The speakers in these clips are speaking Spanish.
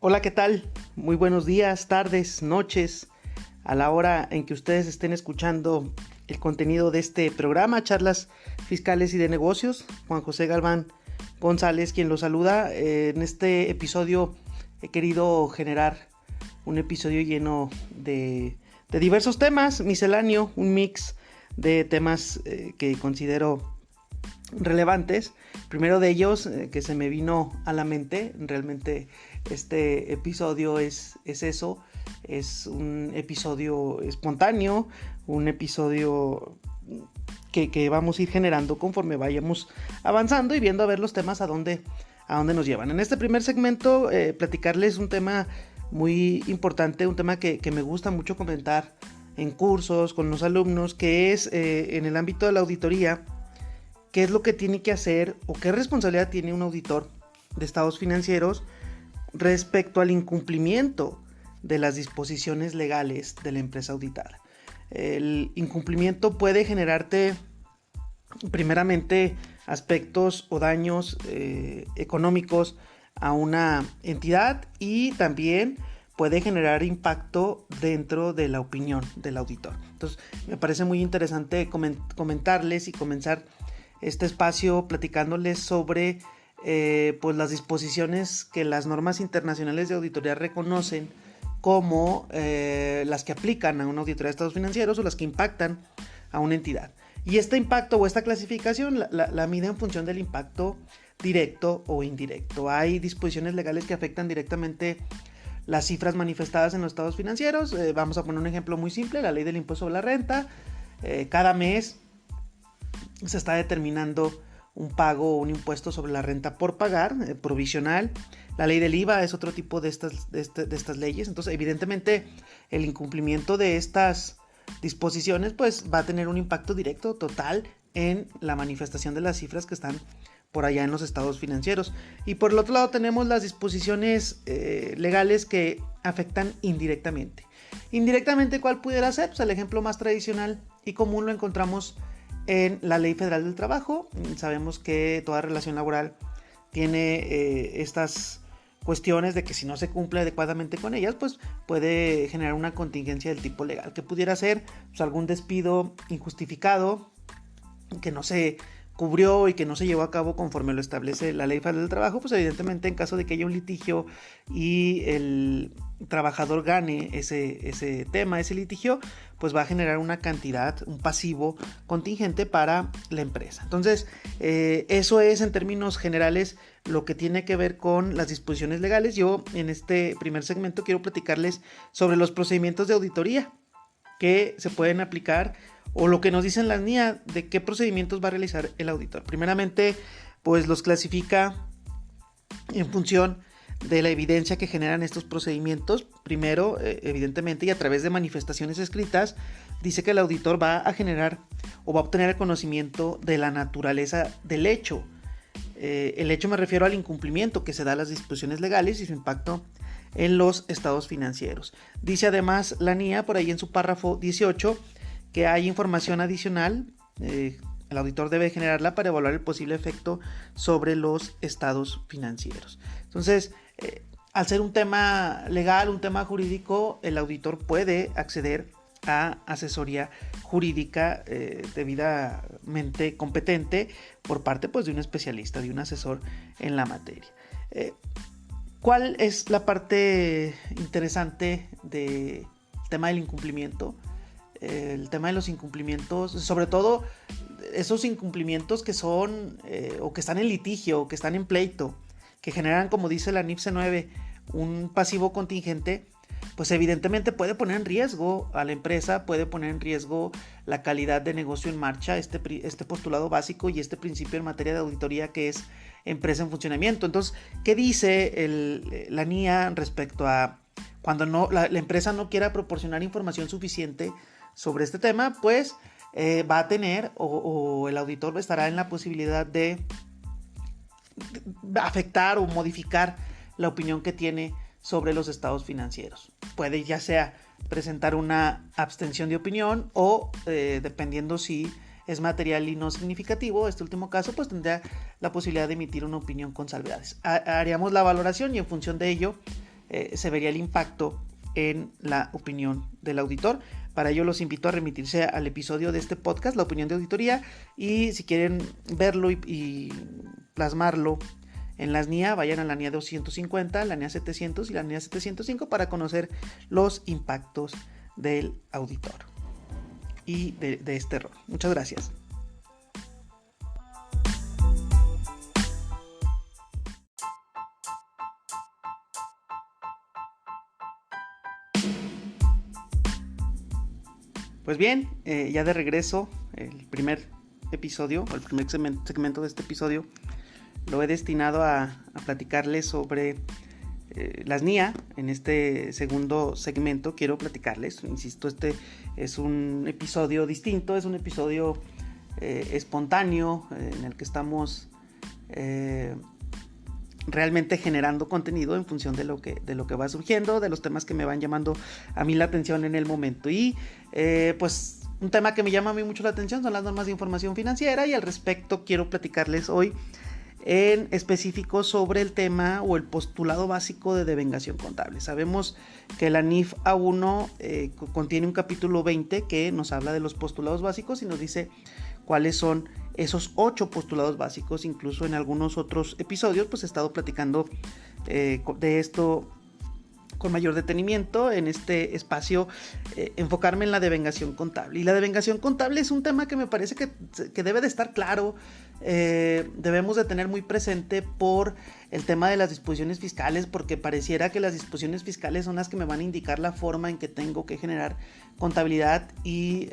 Hola, ¿qué tal? Muy buenos días, tardes, noches, a la hora en que ustedes estén escuchando el contenido de este programa, Charlas Fiscales y de Negocios. Juan José Galván González, quien los saluda. En este episodio he querido generar un episodio lleno de diversos temas, misceláneo, un mix de temas que considero relevantes. Primero de ellos, que se me vino a la mente, realmente este episodio es eso, es un episodio espontáneo, un episodio que vamos a ir generando conforme vayamos avanzando y viendo a ver los temas a dónde nos llevan. En este primer segmento, platicarles un tema muy importante, un tema que me gusta mucho comentar en cursos con los alumnos, que es en el ámbito de la auditoría. ¿Qué es lo que tiene que hacer o qué responsabilidad tiene un auditor de estados financieros respecto al incumplimiento de las disposiciones legales de la empresa auditada? El incumplimiento puede generarte primeramente aspectos o daños económicos a una entidad, y también puede generar impacto dentro de la opinión del auditor. Entonces me parece muy interesante comentarles y comenzar este espacio platicándoles sobre pues las disposiciones que las normas internacionales de auditoría reconocen como las que aplican a una auditoría de estados financieros o las que impactan a una entidad. Y este impacto o esta clasificación la mide en función del impacto directo o indirecto. Hay disposiciones legales que afectan directamente las cifras manifestadas en los estados financieros. Vamos a poner un ejemplo muy simple: la ley del impuesto sobre la renta. Cada mes se está determinando un pago o un impuesto sobre la renta por pagar, provisional. La ley del IVA es otro tipo de estas leyes. Entonces, evidentemente, el incumplimiento de estas disposiciones pues va a tener un impacto directo, total, en la manifestación de las cifras que están por allá en los estados financieros. Y por el otro lado tenemos las disposiciones legales que afectan indirectamente. Indirectamente, ¿cuál pudiera ser? Pues el ejemplo más tradicional y común lo encontramos en la Ley Federal del Trabajo. Sabemos que toda relación laboral tiene estas cuestiones de que si no se cumple adecuadamente con ellas, pues puede generar una contingencia del tipo legal, que pudiera ser pues algún despido injustificado que no se cubrió y que no se llevó a cabo conforme lo establece la Ley Federal del Trabajo. Pues evidentemente, en caso de que haya un litigio y el trabajador gane ese tema, ese litigio, pues va a generar una cantidad, un pasivo contingente para la empresa. Entonces, eso es en términos generales lo que tiene que ver con las disposiciones legales. Yo en este primer segmento quiero platicarles sobre los procedimientos de auditoría que se pueden aplicar, o lo que nos dicen las NIA de qué procedimientos va a realizar el auditor. Primeramente, pues los clasifica en función de la evidencia que generan estos procedimientos. Primero, evidentemente, y a través de manifestaciones escritas, dice que el auditor va a generar o va a obtener el conocimiento de la naturaleza del hecho. El hecho me refiero al incumplimiento que se da a las disposiciones legales y su impacto en los estados financieros. Dice además la NIA por ahí en su párrafo 18 que hay información adicional. El auditor debe generarla para evaluar el posible efecto sobre los estados financieros. Entonces, al ser un tema legal, un tema jurídico, el auditor puede acceder a asesoría jurídica debidamente competente por parte pues, de un especialista, de un asesor en la materia. ¿Cuál es la parte interesante del tema del incumplimiento? El tema de los incumplimientos, sobre todo esos incumplimientos que son o que están en litigio, o que están en pleito, que generan, como dice la NIFC 9, un pasivo contingente, pues evidentemente puede poner en riesgo a la empresa, puede poner en riesgo la calidad de negocio en marcha, este postulado básico y este principio en materia de auditoría que es empresa en funcionamiento. Entonces, ¿qué dice la NIA respecto a cuando la empresa no quiera proporcionar información suficiente sobre este tema? Pues va a tener o el auditor estará en la posibilidad de afectar o modificar la opinión que tiene sobre los estados financieros. Puede ya sea presentar una abstención de opinión o dependiendo si es material y no significativo, este último caso, pues tendrá la posibilidad de emitir una opinión con salvedades. Haríamos la valoración y en función de ello se vería el impacto en la opinión del auditor. Para ello los invito a remitirse al episodio de este podcast, La Opinión de Auditoría, y si quieren verlo y plasmarlo en las NIA, vayan a la NIA 250, la NIA 700 y la NIA 705 para conocer los impactos del auditor y de este rol. Muchas gracias. Pues bien, ya de regreso, el primer episodio, o el primer segmento de este episodio, lo he destinado a platicarles sobre las NIA. En este segundo segmento quiero platicarles, insisto, este es un episodio distinto, es un episodio espontáneo, en el que estamos realmente generando contenido en función de lo que va surgiendo, de los temas que me van llamando a mí la atención en el momento. Y pues un tema que me llama a mí mucho la atención son las normas de información financiera, y al respecto quiero platicarles hoy en específico sobre el tema o el postulado básico de devengación contable. Sabemos que la NIF A1 contiene un capítulo 20 que nos habla de los postulados básicos y nos dice cuáles son esos 8 postulados básicos. Incluso en algunos otros episodios pues he estado platicando de esto con mayor detenimiento. En este espacio enfocarme en la devengación contable. Y la devengación contable es un tema que me parece que debe de estar claro. Debemos de tener muy presente por el tema de las disposiciones fiscales, porque pareciera que las disposiciones fiscales son las que me van a indicar la forma en que tengo que generar contabilidad y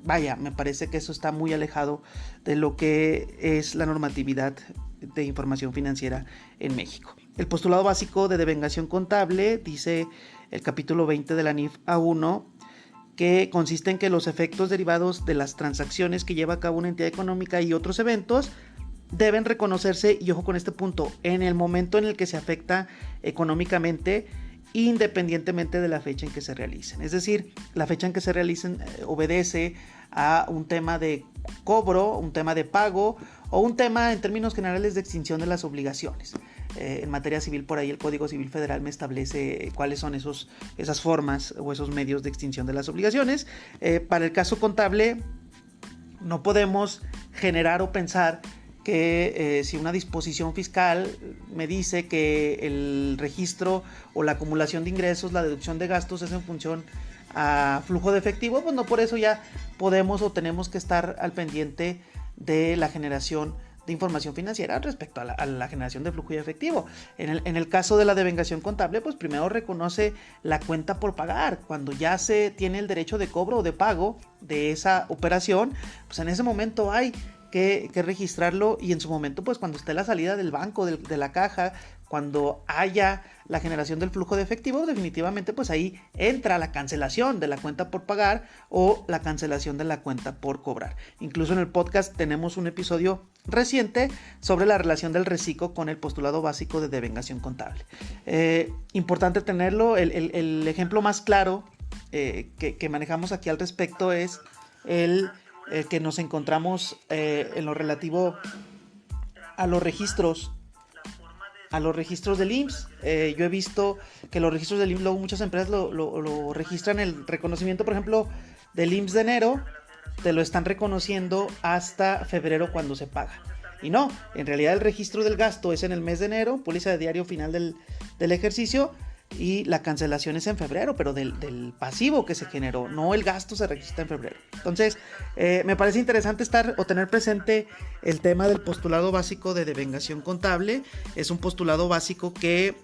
vaya, me parece que eso está muy alejado de lo que es la normatividad de información financiera en México. El postulado básico de devengación contable dice el capítulo 20 de la NIF A1 que consiste en que los efectos derivados de las transacciones que lleva a cabo una entidad económica y otros eventos deben reconocerse, y ojo con este punto, en el momento en el que se afecta económicamente, independientemente de la fecha en que se realicen. Es decir, la fecha en que se realicen obedece a un tema de cobro, un tema de pago o un tema en términos generales de extinción de las obligaciones. En materia civil, por ahí el Código Civil Federal me establece cuáles son esas formas o esos medios de extinción de las obligaciones. Para el caso contable no podemos generar o pensar que si una disposición fiscal me dice que el registro o la acumulación de ingresos, la deducción de gastos es en función a flujo de efectivo, pues no por eso ya podemos o tenemos que estar al pendiente de la generación de información financiera respecto a la generación de flujo de efectivo. En el caso de la devengación contable, pues primero reconoce la cuenta por pagar. Cuando ya se tiene el derecho de cobro o de pago de esa operación, pues en ese momento hay que registrarlo, y en su momento, pues cuando esté la salida del banco, de la caja, cuando haya la generación del flujo de efectivo, definitivamente pues ahí entra la cancelación de la cuenta por pagar o la cancelación de la cuenta por cobrar. Incluso en el podcast tenemos un episodio reciente sobre la relación del reciclo con el postulado básico de devengación contable. Importante tenerlo. El ejemplo más claro que manejamos aquí al respecto es el que nos encontramos en lo relativo a los registros del IMSS. Yo he visto que los registros del IMSS, luego muchas empresas lo registran, el reconocimiento, por ejemplo, del IMSS de enero, te lo están reconociendo hasta febrero cuando se paga. Y no, en realidad el registro del gasto es en el mes de enero, póliza de diario final del ejercicio, y la cancelación es en febrero, pero del pasivo que se generó, no el gasto se registra en febrero. Entonces, me parece interesante tener presente el tema del postulado básico de devengación contable. Es un postulado básico que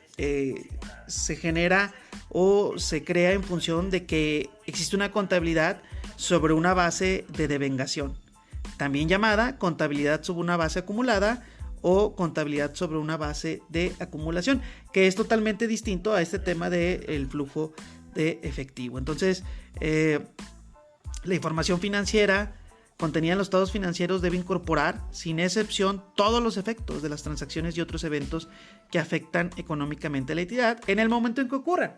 se genera o se crea en función de que existe una contabilidad sobre una base de devengación, también llamada contabilidad sobre una base acumulada o contabilidad sobre una base de acumulación, que es totalmente distinto a este tema del flujo de efectivo. Entonces, la información financiera contenida en los estados financieros debe incorporar, sin excepción, todos los efectos de las transacciones y otros eventos que afectan económicamente a la entidad en el momento en que ocurran.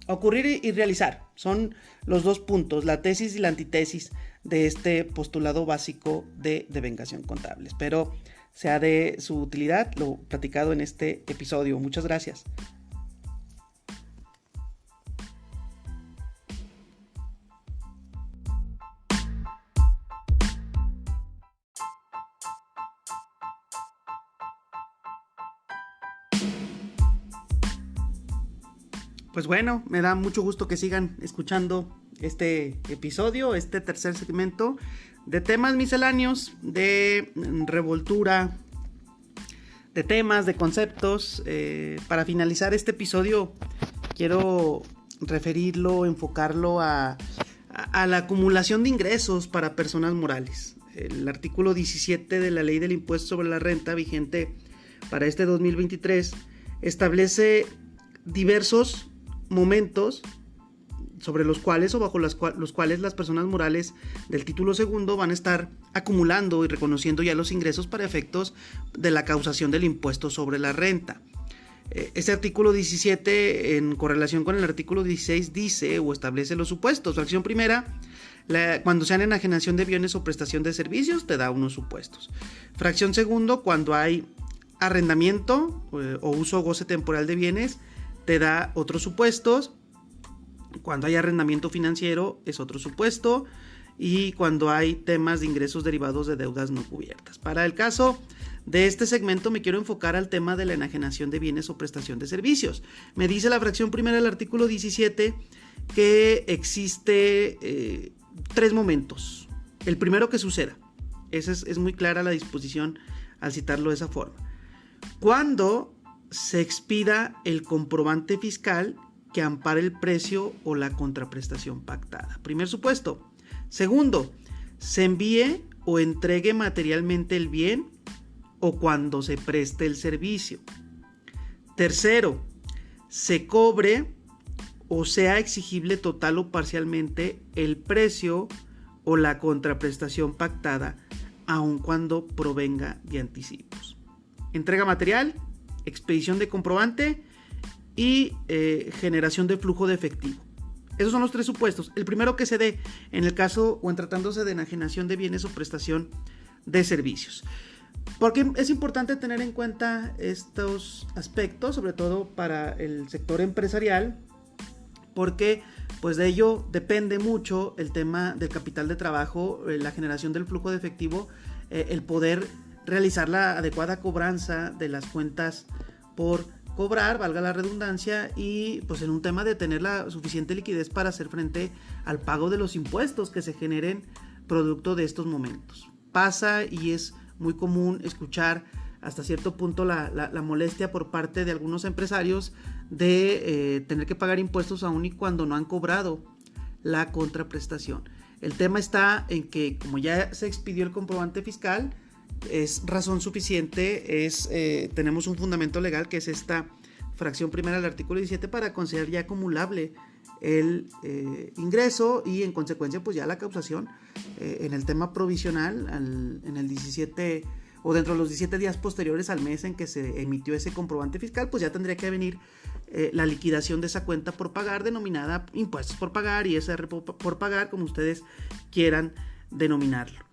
Ocurrir y realizar son los dos puntos, la tesis y la antítesis de este postulado básico de devengación contable. Espero sea de su utilidad lo platicado en este episodio. Muchas gracias. Pues bueno, me da mucho gusto que sigan escuchando este episodio, este tercer segmento de temas misceláneos, de revoltura, de temas, de conceptos. Para finalizar este episodio, quiero referirlo, enfocarlo a la acumulación de ingresos para personas morales. El artículo 17 de la Ley del Impuesto sobre la Renta, vigente para este 2023, establece diversos momentos sobre los cuales o bajo los cuales las personas morales del título segundo van a estar acumulando y reconociendo ya los ingresos para efectos de la causación del impuesto sobre la renta. Este artículo 17, en correlación con el artículo 16, dice o establece los supuestos. Fracción primera, cuando sean enajenación de bienes o prestación de servicios, te da unos supuestos. Fracción segundo, cuando hay arrendamiento o uso o goce temporal de bienes, te da otros supuestos. Cuando hay arrendamiento financiero es otro supuesto, y cuando hay temas de ingresos derivados de deudas no cubiertas. Para el caso de este segmento me quiero enfocar al tema de la enajenación de bienes o prestación de servicios. Me dice la fracción primera del artículo 17 que existe tres momentos. El primero que suceda, esa es muy clara la disposición al citarlo de esa forma. Cuando se expida el comprobante fiscal que ampare el precio o la contraprestación pactada. Primer supuesto. Segundo, se envíe o entregue materialmente el bien o cuando se preste el servicio. Tercero, se cobre o sea exigible total o parcialmente el precio o la contraprestación pactada, aun cuando provenga de anticipos. Entrega material, expedición de comprobante y generación de flujo de efectivo. Esos son los tres supuestos. El primero que se dé en el caso o en tratándose de enajenación de bienes o prestación de servicios. Porque es importante tener en cuenta estos aspectos, sobre todo para el sector empresarial, porque pues de ello depende mucho el tema del capital de trabajo, la generación del flujo de efectivo, el poder realizar la adecuada cobranza de las cuentas por cobrar, valga la redundancia, y pues en un tema de tener la suficiente liquidez para hacer frente al pago de los impuestos que se generen producto de estos momentos. Pasa y es muy común escuchar hasta cierto punto la molestia por parte de algunos empresarios de tener que pagar impuestos aún y cuando no han cobrado la contraprestación. El tema está en que como ya se expidió el comprobante fiscal, es razón suficiente, tenemos un fundamento legal que es esta fracción primera del artículo 17 para considerar ya acumulable el ingreso y en consecuencia pues ya la causación en el tema provisional en el 17 o dentro de los 17 días posteriores al mes en que se emitió ese comprobante fiscal, pues ya tendría que venir la liquidación de esa cuenta por pagar, denominada impuestos por pagar y ISR por pagar, como ustedes quieran denominarlo.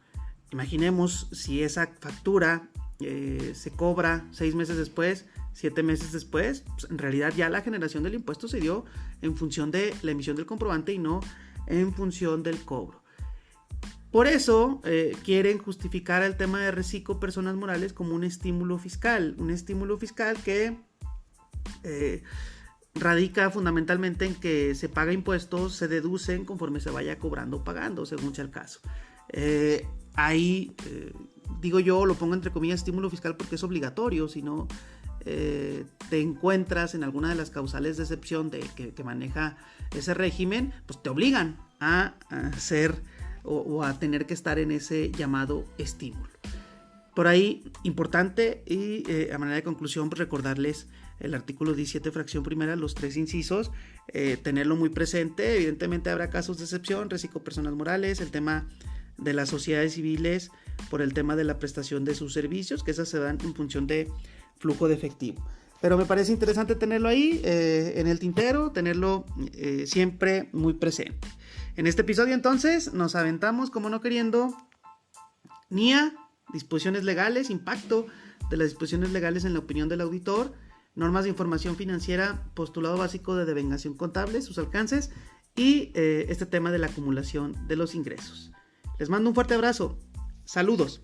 Imaginemos si esa factura se cobra 6 meses después, 7 meses después, pues en realidad ya la generación del impuesto se dio en función de la emisión del comprobante y no en función del cobro. Por eso quieren justificar el tema de reciclo personas morales como un estímulo fiscal que radica fundamentalmente en que se paga impuestos, se deducen conforme se vaya cobrando o pagando, según sea el caso. Ahí digo yo, lo pongo entre comillas estímulo fiscal porque es obligatorio, si no te encuentras en alguna de las causales de excepción que maneja ese régimen, pues te obligan a hacer o a tener que estar en ese llamado estímulo. Por ahí, importante y a manera de conclusión, pues recordarles el artículo 17, fracción primera, los tres incisos, tenerlo muy presente. Evidentemente habrá casos de excepción, reciclo personas morales, el tema de las sociedades civiles por el tema de la prestación de sus servicios, que esas se dan en función de flujo de efectivo. Pero me parece interesante tenerlo ahí en el tintero, tenerlo siempre muy presente. En este episodio entonces nos aventamos como no queriendo NIA, disposiciones legales, impacto de las disposiciones legales en la opinión del auditor, normas de información financiera, postulado básico de devengación contable, sus alcances y este tema de la acumulación de los ingresos. Les mando un fuerte abrazo. Saludos.